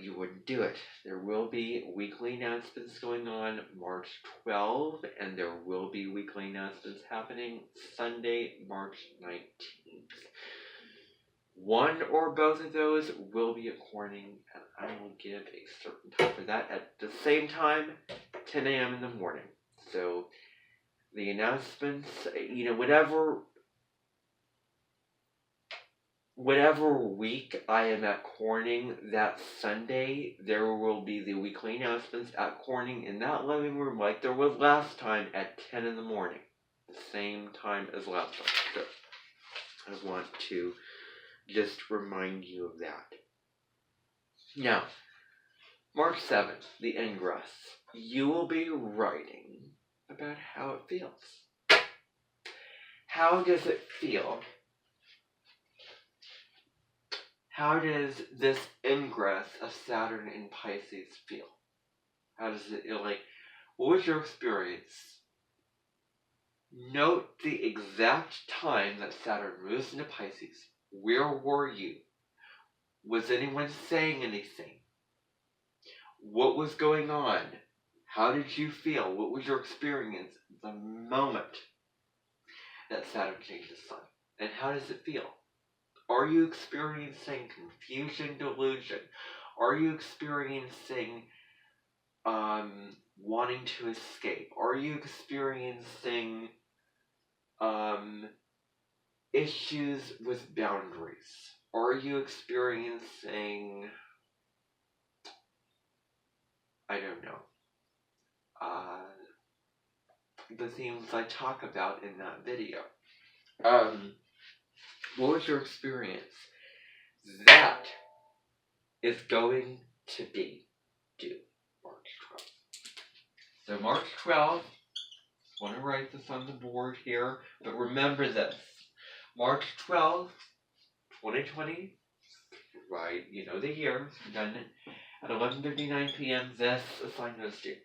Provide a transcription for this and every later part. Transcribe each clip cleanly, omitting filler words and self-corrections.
you wouldn't do it. There will be weekly announcements going on March 12th, and there will be weekly announcements happening Sunday, March 19th. One or both of those will be at Corning, and I will give a certain time for that. At the same time, 10 a.m. in the morning. So the announcements, whatever week I am at Corning that Sunday, there will be the weekly announcements at Corning in that living room like there was last time at 10 in the morning. The same time as last time. So I want to just remind you of that. Now, March 7th, the ingress. You will be writing about how it feels. How does it feel? How does this ingress of Saturn in Pisces feel? How does it feel like? What was your experience? Note the exact time that Saturn moves into Pisces. Where were you? Was anyone saying anything? What was going on? How did you feel? What was your experience the moment that Saturn changed the sun? And how does it feel? Are you experiencing confusion, delusion? Are you experiencing wanting to escape? Are you experiencing issues with boundaries? Are you experiencing, I don't know, the themes I talk about in that video? What was your experience? That is going to be due March 12th. So March 12th, I want to write this on the board here, but remember this. March 12th, 2020, right, you know the year, done it at 11:59 p.m. This assignment is due.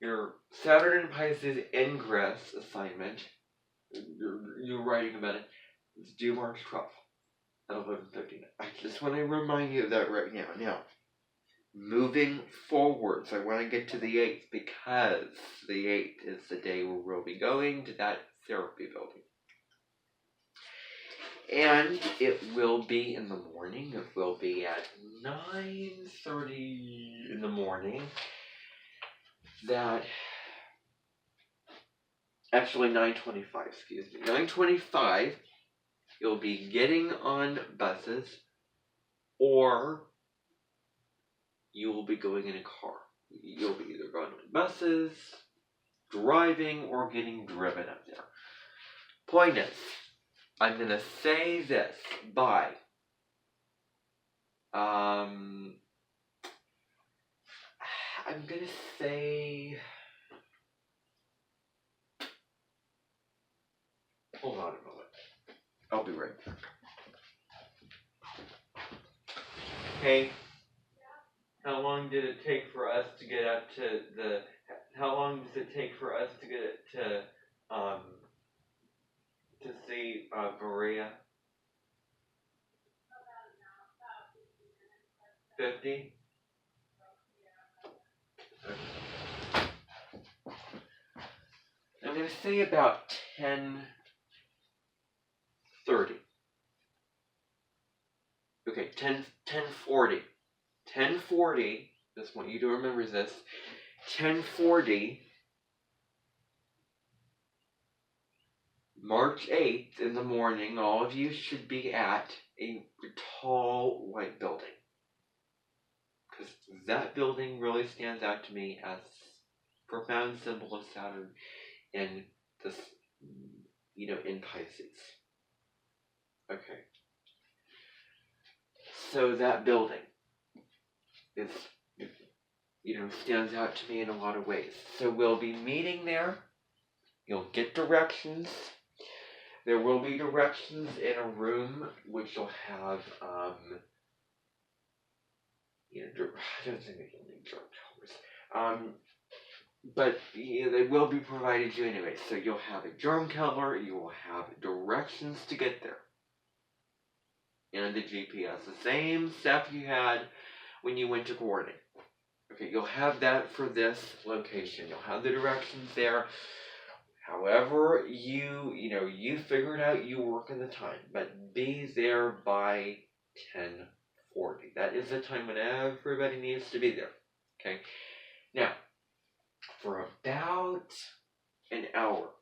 Your Saturn and Pisces ingress assignment, you're writing about it, it's due March 12th at 11:59. I just want to remind you of that right now. Now, moving forwards, I want to get to the 8th because the 8th is the day where we'll be going to that therapy building. And it will be in the morning. It will be at 9:30 in the morning. Actually 9:25, excuse me. 9:25, you'll be getting on buses, or you will be going in a car. You'll be either going on buses, driving, or getting driven up there. Point is, I'm going to say this by I'm going to say, hold on a moment. I'll be right back. Hey, how long did it take for us to get up to how long does it take for us to get it to see Maria? 50? Okay. I'm going to say about 10:30. Okay, 10:40. 10:40, just want you to remember this. 10:40, March 8th in the morning, all of you should be at a tall white building. Because that building really stands out to me as a profound symbol of Saturn in this, in Pisces. Okay. So that building is, stands out to me in a lot of ways. So we'll be meeting there. You'll get directions. There will be directions in a room which will have, I don't think we can need germ killers. But they will be provided you anyway. So you'll have a germ killer. You will have directions to get there. and the GPS. The same stuff you had when you went to Gordon. Okay, you'll have that for this location. You'll have the directions there. However you figure it out, you work in the time. But be there by 10:40. That is the time when everybody needs to be there. Okay? Now, for about an hour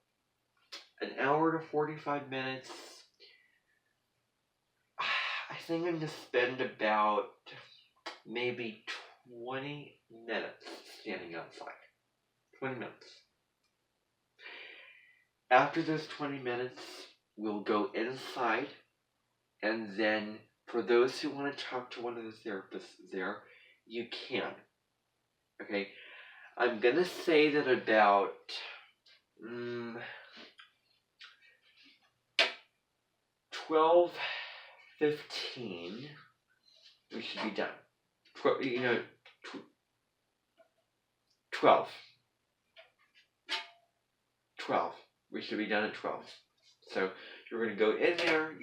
to 45 minutes, I think I'm going to spend about maybe 20 minutes standing outside. 20 minutes. After those 20 minutes, we'll go inside, and then for those who want to talk to one of the therapists there, you can. Okay? I'm going to say that about 12:15, we should be done. 12. We should be done at 12. So you're going to go in there.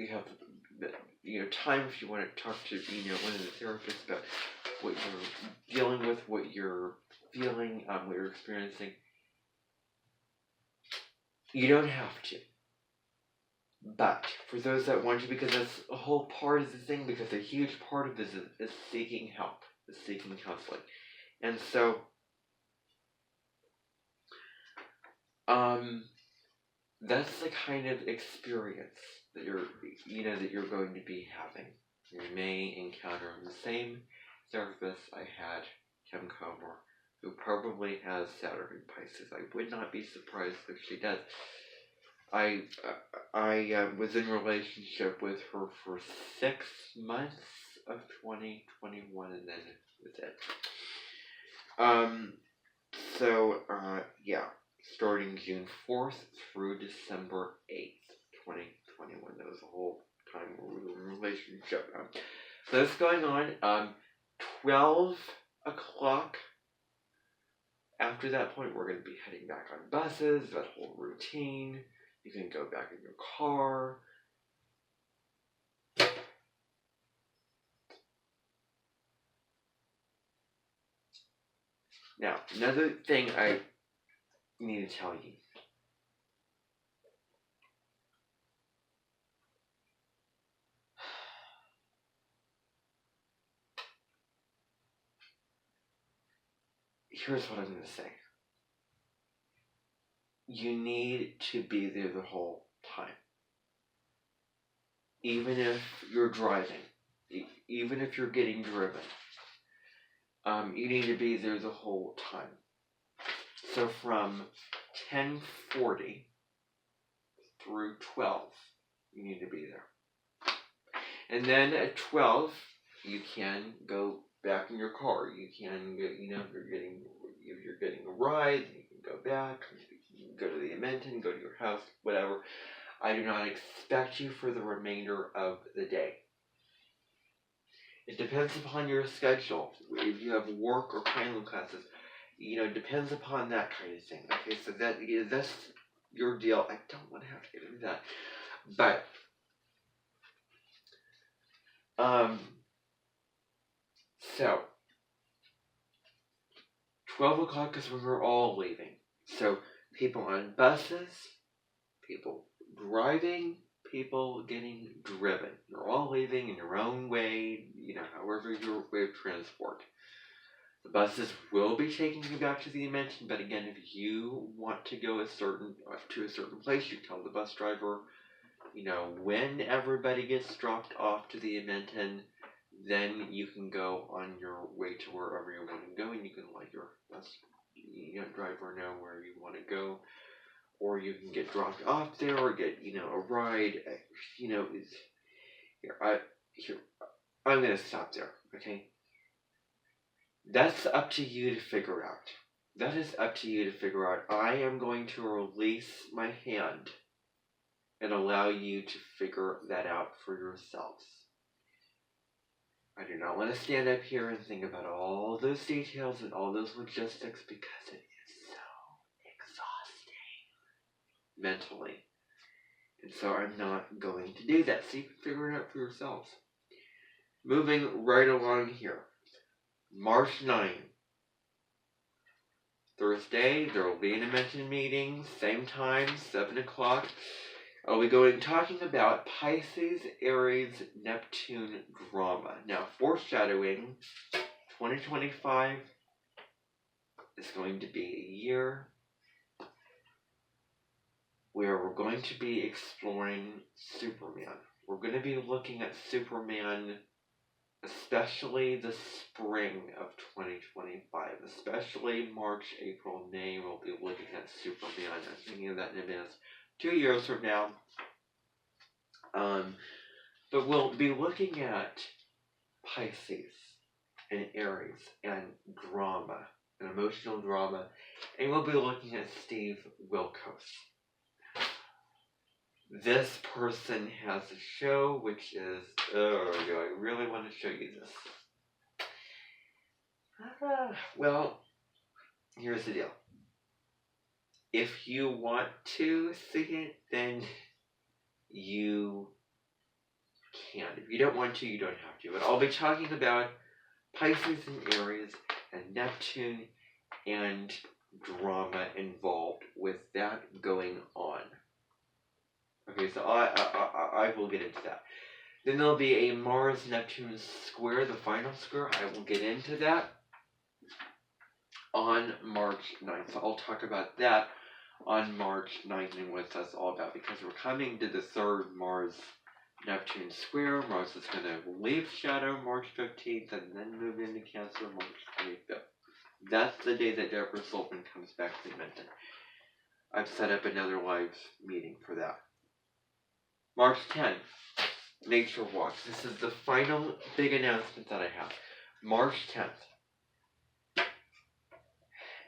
You have time if you want to talk to one of the therapists about what you're dealing with, what you're feeling, what you're experiencing. You don't have to. But for those that want to, because that's a whole part of the thing, because a huge part of this is seeking help, is seeking counseling. And so, that's the kind of experience that you're going to be having. You may encounter the same therapist I had, Kim Comer, who probably has Saturn in Pisces. I would not be surprised if she does. I was in relationship with her for 6 months of 2021, and then was it. Starting June 4th through December 8th, 2021. That was the whole time we were in a relationship. So that's going on. 12 o'clock. After that point, we're going to be heading back on buses, that whole routine. You can go back in your car. Now, another thing I need to tell you. Here's what I'm going to say. You need to be there the whole time. Even if you're driving, even if you're getting driven, you need to be there the whole time. So from 10:40 through 12, you need to be there. And then at 12, you can go back in your car. You can, if you're getting a ride, you can go back, you can go to the Edmonton, go to your house, whatever. I do not expect you for the remainder of the day. It depends upon your schedule. If you have work or piano classes, depends upon that kind of thing. Okay, so that's your deal. I don't want to have to get into that. But, so, 12 o'clock is when we're all leaving. So, people on buses, people driving, people getting driven. You're all leaving in your own way, however your way of transport. The buses will be taking you back to the Edmonton, but again, if you want to go to a certain place, you tell the bus driver, when everybody gets dropped off to the Edmonton, then you can go on your way to wherever you want to go, and you can let your bus driver know where you want to go, or you can get dropped off there, or get a ride. I'm gonna stop there. Okay. That's up to you to figure out. That is up to you to figure out. I am going to release my hand and allow you to figure that out for yourselves. I do not want to stand up here and think about all those details and all those logistics, because it is so exhausting mentally. And so I'm not going to do that. So you can figure it out for yourselves. Moving right along here. March 9th. Thursday, there will be an Invention meeting, same time, 7 o'clock. I'll be talking about Pisces, Aries, Neptune drama. Now, foreshadowing, 2025 is going to be a year where we're going to be exploring Superman. We're going to be looking at Superman, especially the spring of 2025, especially March, April, May. We'll be looking at Superman. I'm thinking of that in advance. 2 years from now. But we'll be looking at Pisces and Aries and drama, and emotional drama, and we'll be looking at Steve Wilkos. This person has a show which is, oh, do I really want to show you this? Well, here's the deal. If you want to see it, then you can. If you don't want to, you don't have to. But I'll be talking about Pisces and Aries and Neptune and drama involved with that going on. Okay, so I will get into that. Then there'll be a Mars-Neptune square, the final square. I will get into that on March 9th. So I'll talk about that on March 9th and what that's all about, because we're coming to the third Mars-Neptune square. Mars is going to leave shadow March 15th and then move into Cancer March 25th. That's the day that Deborah Sullivan comes back to Minton. I've set up another live meeting for that. March 10th, Nature Walks. This is the final big announcement that I have. March 10th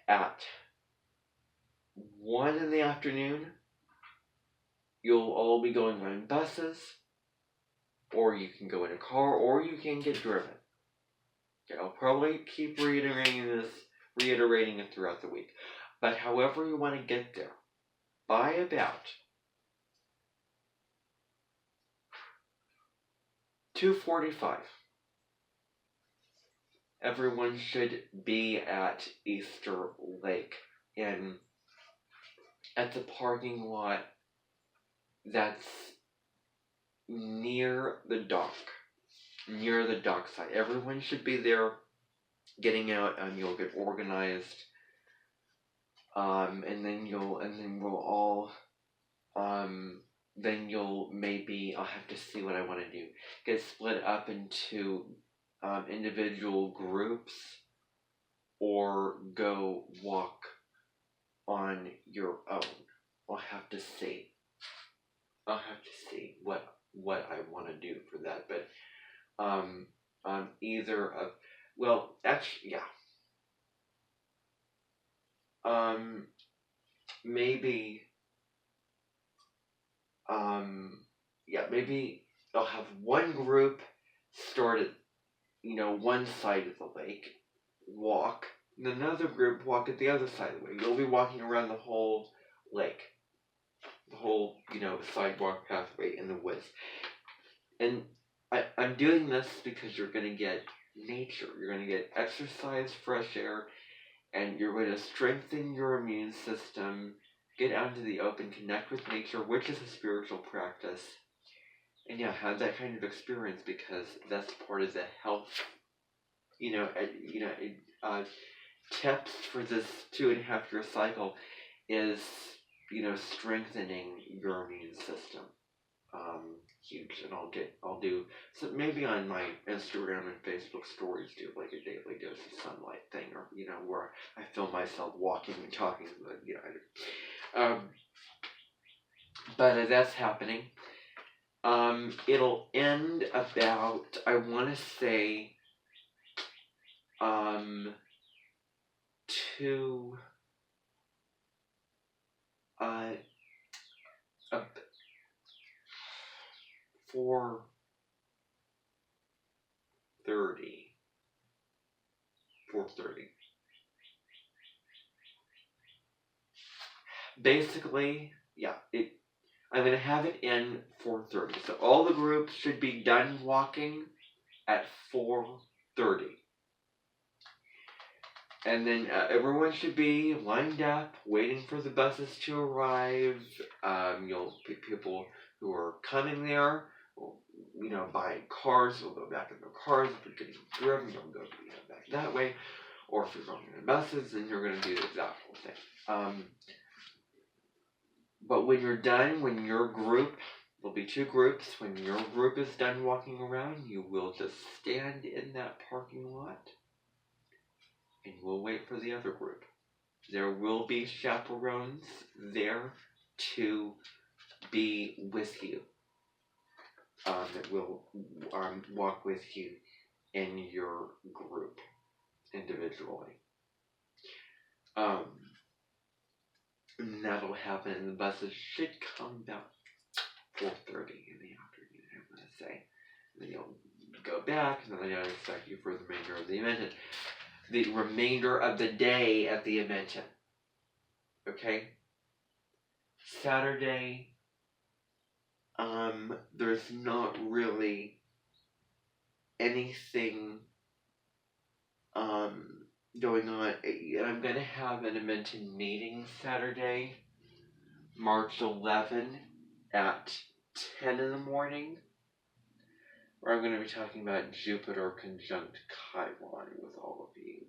at 1 in the afternoon, you'll all be going on buses, or you can go in a car, or you can get driven. Okay, I'll probably keep reiterating it throughout the week. But however you want to get there, by about 2:45, everyone should be at Easter Lake and at the parking lot that's near the dock side. Everyone should be there getting out, and you'll get organized. I'll have to see what I want to do. Get split up into individual groups, or go walk on your own. I'll have to see what I want to do for that. But either of, well, actually, yeah. Maybe I'll have one group start at, one side of the lake, walk, and another group walk at the other side of the lake. You'll be walking around the whole lake, the whole, sidewalk pathway in the woods. And I'm doing this because you're going to get nature, you're going to get exercise, fresh air, and you're going to strengthen your immune system, get out into the open, connect with nature, which is a spiritual practice, and have that kind of experience, because that's part of the health, tips for this 2.5-year cycle is, strengthening your immune system. Huge, and I'll do, so maybe on my Instagram and Facebook stories, do like a daily dose of sunlight thing, or, where I film myself walking and talking, but that's happening. It'll end about, I want to say, 4:30. Basically, I'm going to have it in 4:30. So all the groups should be done walking at 4:30. And then everyone should be lined up, waiting for the buses to arrive. People who are coming there, will, buying cars, will go back in their cars. If you're getting driven, you'll go back that way. Or if you're going in the buses, then you're going to do the exact whole thing. But when you're done, when your group, there'll be two groups. When your group is done walking around, you will just stand in that parking lot and we'll wait for the other group. There will be chaperones there to be with you, that will walk with you in your group individually. And that'll happen, and the buses should come about 4:30 in the afternoon, I'm going to say. And then you'll go back, and then I'll expect you for the remainder of the event. The remainder of the day at the event. Okay? Saturday, there's not really anything going on. I'm going to have an Edmonton meeting Saturday, March 11 at 10 in the morning, where I'm going to be talking about Jupiter conjunct Chiron with all of you.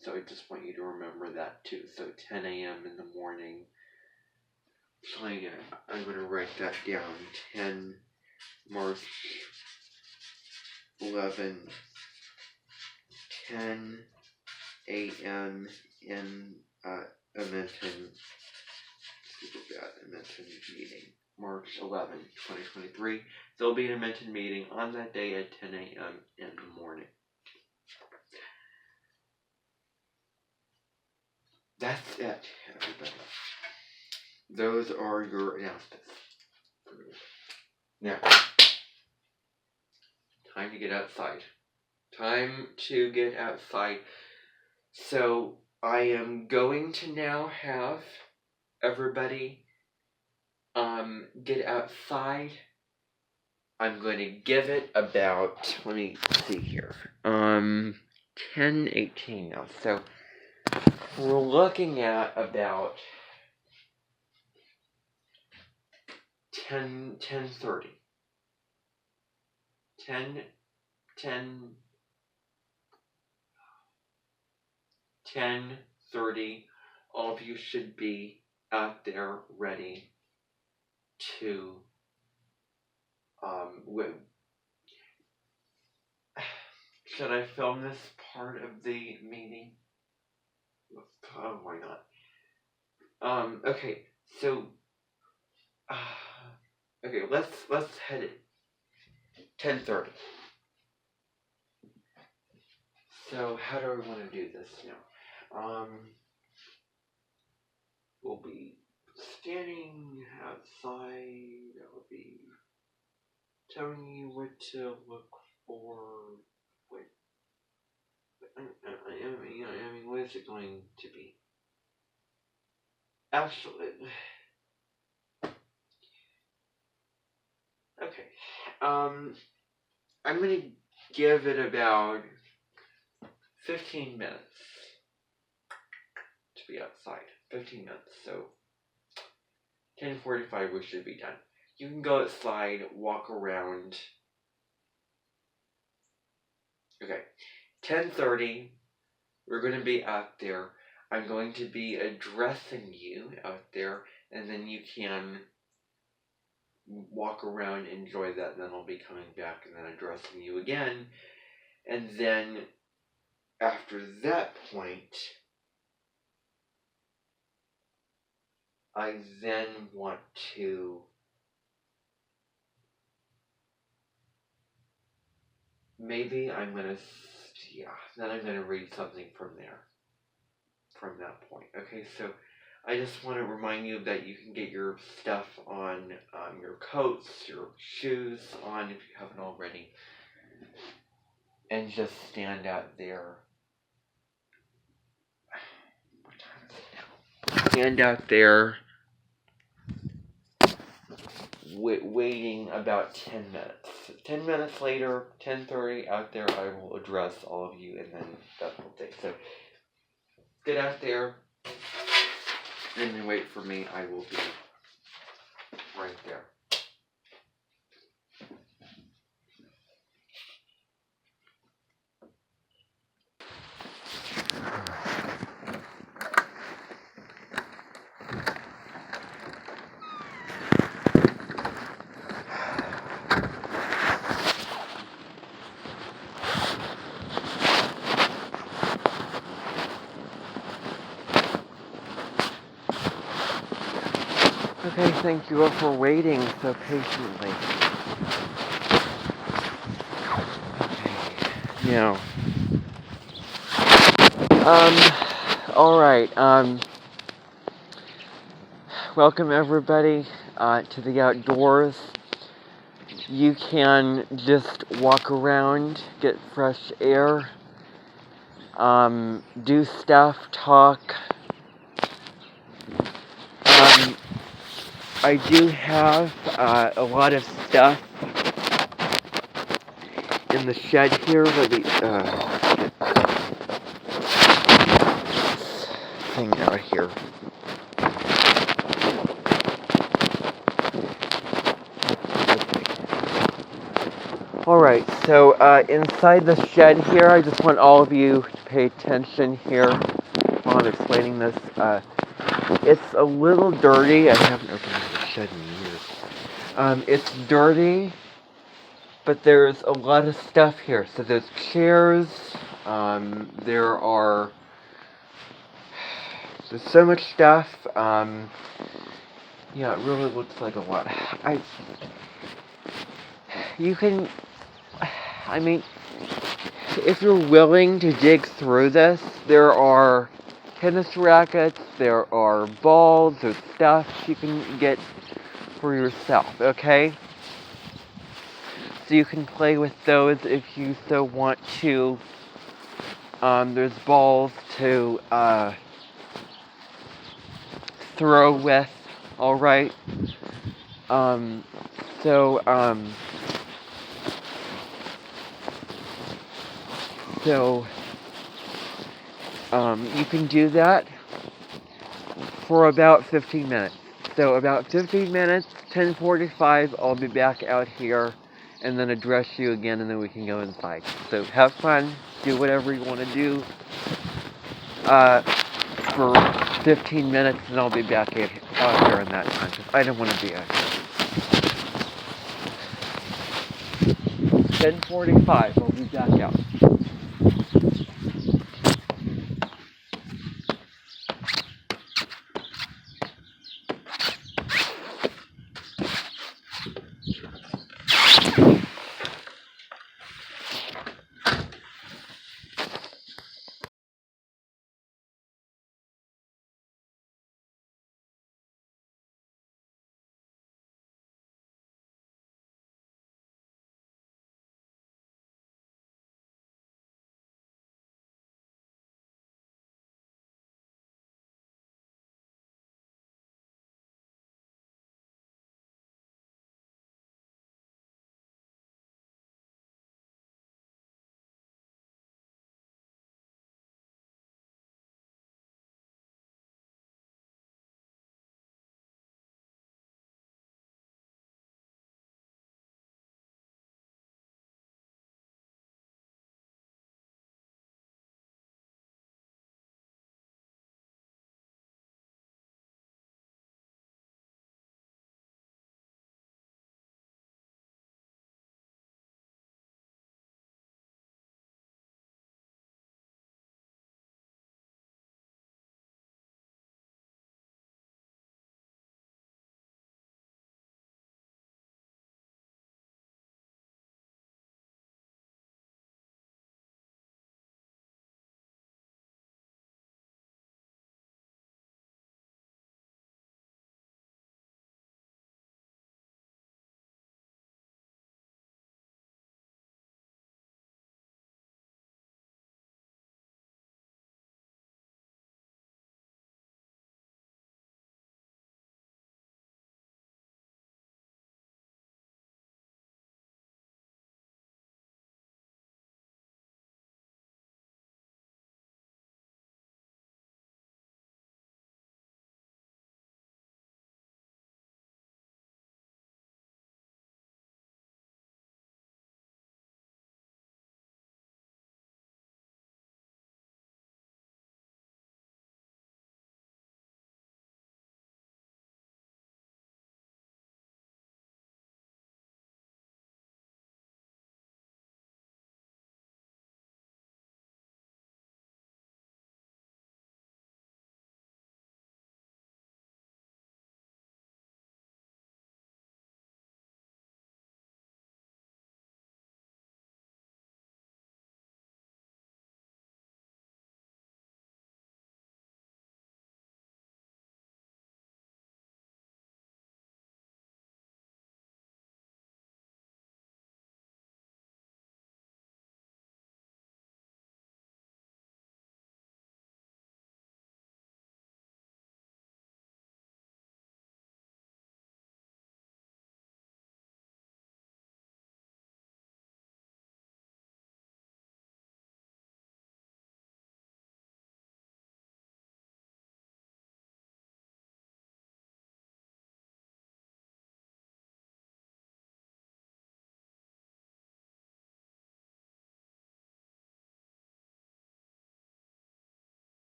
So I just want you to remember that too. So 10 a.m. in the morning. So I'm going to write that down. 10 March 11, 10 a.m. in Edmonton. Edmonton meeting. March 11, 2023. There'll be an Edmonton meeting on that day at 10 a.m. in the morning. That's it, everybody. Those are your announcements. Now, time to get outside. So, I am going to now have everybody get outside. I'm going to give it about, let me see here, 10:18 now. So, we're looking at about 10:30. 10:30. All of you should be out there ready to should I film this part of the meeting? Oh, why not? Okay, so okay, let's head it 10:30. So how do I want to do this now? We'll be standing outside. I'll be telling you what to look for. What is it going to be? Absolutely. Okay. I'm gonna give it about 15 minutes to be outside. 15 minutes. So 10:45 we should be done. You can go outside, walk around. Okay. 10:30, we're going to be out there. I'm going to be addressing you out there, and then you can walk around, enjoy that, and then I'll be coming back and then addressing you again. And then after that point, I then want to then I'm gonna read something from that point. Okay, so I just want to remind you that you can get your stuff on, your coats, your shoes on if you haven't already, and just stand out there. What time is it now? Stand out there waiting about 10 minutes. 10 minutes later, 10:30 out there, I will address all of you, and then that whole thing. So get out there and then wait for me. I will be right there. Okay, thank you all for waiting so patiently. Okay, now, alright, welcome everybody, to the outdoors. You can just walk around, get fresh air, do stuff, talk. I do have a lot of stuff in the shed here. Let me get this thing out here. Alright, so inside the shed here, I just want all of you to pay attention here while I'm explaining this. It's a little dirty. I haven't opened the shed in years. It's dirty, but there's a lot of stuff here. So there's chairs, there's so much stuff. Yeah, it really looks like a lot. If you're willing to dig through this, there are tennis rackets, there are balls, there's stuff you can get for yourself, okay? So you can play with those if you so want to. There's balls to throw with, alright? You can do that for about 15 minutes. So about 15 minutes, 10:45, I'll be back out here and then address you again, and then we can go inside. So have fun, do whatever you want to do for 15 minutes, and I'll be back out here in that time, because I don't want to be out here. 10:45, I'll be back out.